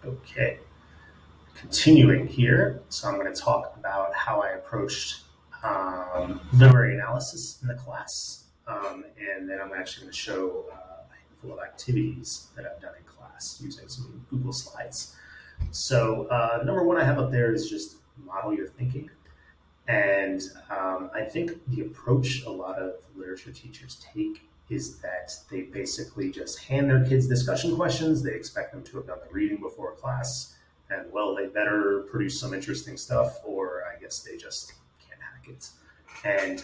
Okay, continuing here. So I'm going to talk about how I approached literary analysis in the class. And then I'm actually going to show a handful of activities that I've done in class using some Google Slides. So, number one I have up there is just model your thinking. And I think the approach a lot of literature teachers take is that they basically just hand their kids discussion questions. They expect them to have done the reading before class, and well, they better produce some interesting stuff, or I guess they just can't hack it. And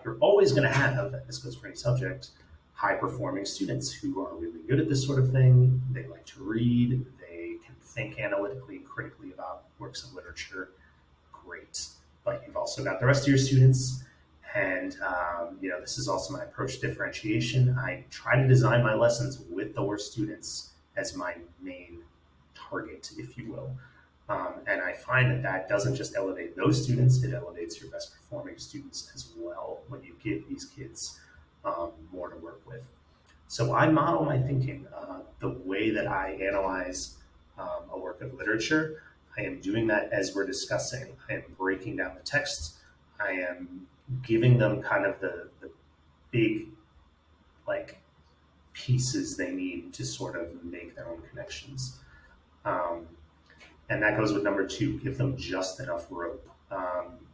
you're always going to have, and this goes for any subject, high performing students who are really good at this sort of thing. They like to read, they can think analytically and critically about works of literature. Great. But you've also got the rest of your students. And, this is also my approach to differentiation. I try to design my lessons with the worst students as my main target, if you will. And I find that that doesn't just elevate those students, it elevates your best performing students as well when you give these kids more to work with. So I model my thinking the way that I analyze a work of literature. I am doing that as we're discussing. I am breaking down the text. I am giving them kind of the big, like, pieces they need to sort of make their own connections. Um, and that goes with number two, give them just enough rope.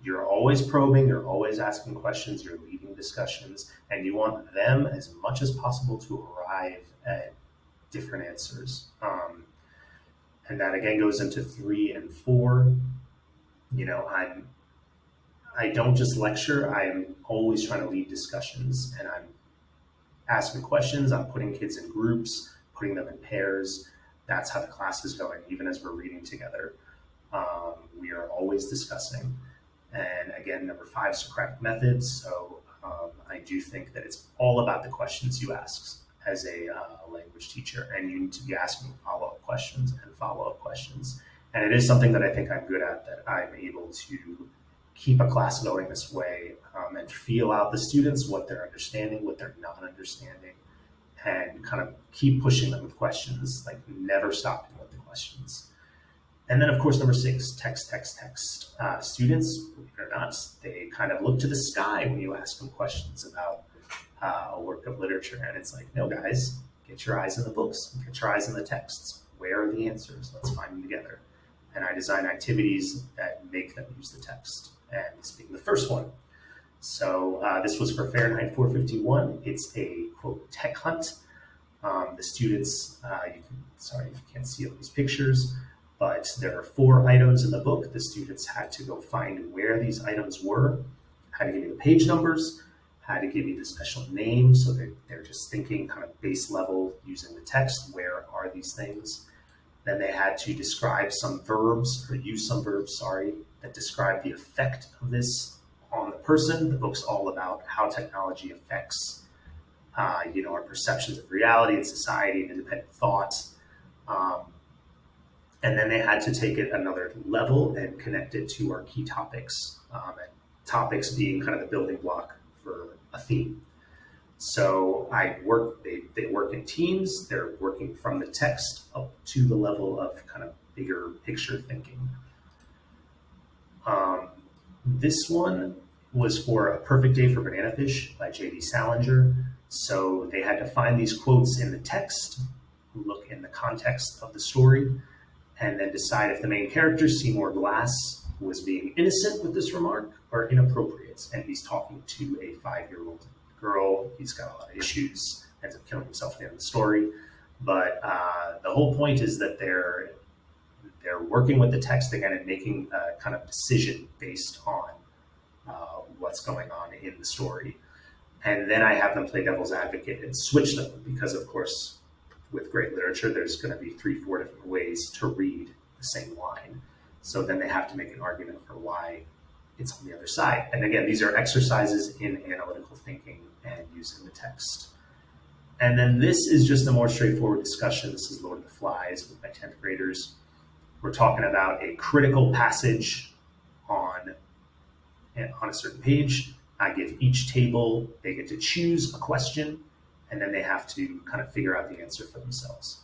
You're always probing, you're always asking questions, you're leading discussions, and you want them as much as possible to arrive at different answers. And that again goes into three and four. You know, I don't just lecture. I am always trying to lead discussions, and I'm asking questions. I'm putting kids in groups, putting them in pairs. That's how the class is going, even as we're reading together. We are always discussing. And again, number five, Socratic methods. So I do think that it's all about the questions you ask as a language teacher, and you need to be asking follow-up questions and follow-up questions. And it is something that I think I'm good at, that I'm able to keep a class going this way and feel out the students, what they're understanding, what they're not understanding, and kind of keep pushing them with questions, like never stopping with the questions. And then, of course, number six, text, text, text. Students, believe it or not, they kind of look to the sky when you ask them questions about a work of literature. And it's like, no, guys, get your eyes in the books, get your eyes in the texts. Where are the answers? Let's find them together. And I design activities that make them use the text. And this being the first one. So this was for Fahrenheit 451. It's a, quote, tech hunt. The students, sorry if you can't see all these pictures, but there are 4 items in the book. The students had to go find where these items were, had to give you the page numbers, had to give you the special names, so they're just thinking kind of base level using the text, where are these things? Then they had to describe some verbs, or use some verbs, sorry, that describe the effect of this on the person. The book's all about how technology affects our perceptions of reality and society and independent thoughts. And then they had to take it another level and connect it to our key topics, and topics being kind of the building block for a theme. So they work in teams. They're working from the text up to the level of kind of bigger picture thinking. This one was for A Perfect Day for Banana Fish by J.D. Salinger. So they had to find these quotes in the text, look in the context of the story, and then decide if the main character, Seymour Glass, was being innocent with this remark or inappropriate. And he's talking to a 5-year-old girl. He's got a lot of issues, ends up killing himself at the end of the story. But the whole point is that they're working with the text again and making a kind of decision based on what's going on in the story. And then I have them play devil's advocate and switch them because, of course, with great literature, there's going to be 3-4 different ways to read the same line. So then they have to make an argument for why it's on the other side. And again, these are exercises in analytical thinking and using the text. And then this is just a more straightforward discussion. This is Lord of the Flies with my 10th graders. We're talking about a critical passage on a certain page. I give each table, they get to choose a question, and then they have to kind of figure out the answer for themselves.